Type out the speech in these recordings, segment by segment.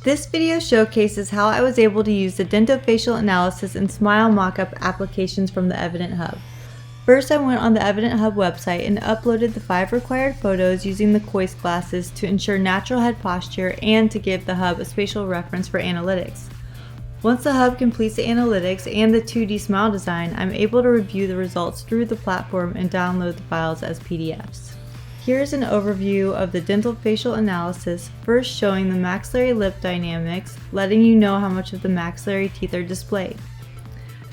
This video showcases how I was able to use the dentofacial analysis and smile mockup applications from the Evident Hub. First, I went on the Evident Hub website and uploaded the 5 required photos using the Kois glasses to ensure natural head posture and to give the Hub a spatial reference for analytics. Once the Hub completes the analytics and the 2D smile design, I'm able to review the results through the platform and download the files as PDFs. Here's an overview of the dental facial analysis, first showing the maxillary lip dynamics, letting you know how much of the maxillary teeth are displayed.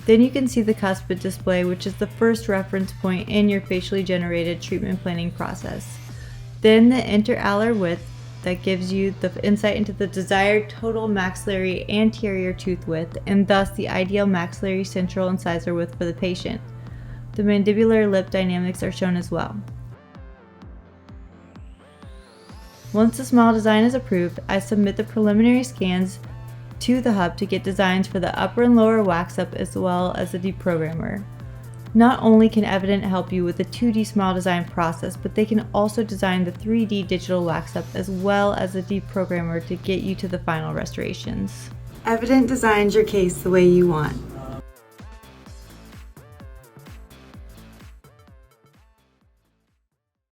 Then you can see the cuspid display, which is the first reference point in your facially generated treatment planning process. Then the interalar width that gives you the insight into the desired total maxillary anterior tooth width and thus the ideal maxillary central incisor width for the patient. The mandibular lip dynamics are shown as well. Once the smile design is approved, I submit the preliminary scans to the Hub to get designs for the upper and lower wax up as well as the deprogrammer. Not only can Evident help you with the 2D smile design process, but they can also design the 3D digital wax up as well as the deprogrammer to get you to the final restorations. Evident designs your case the way you want.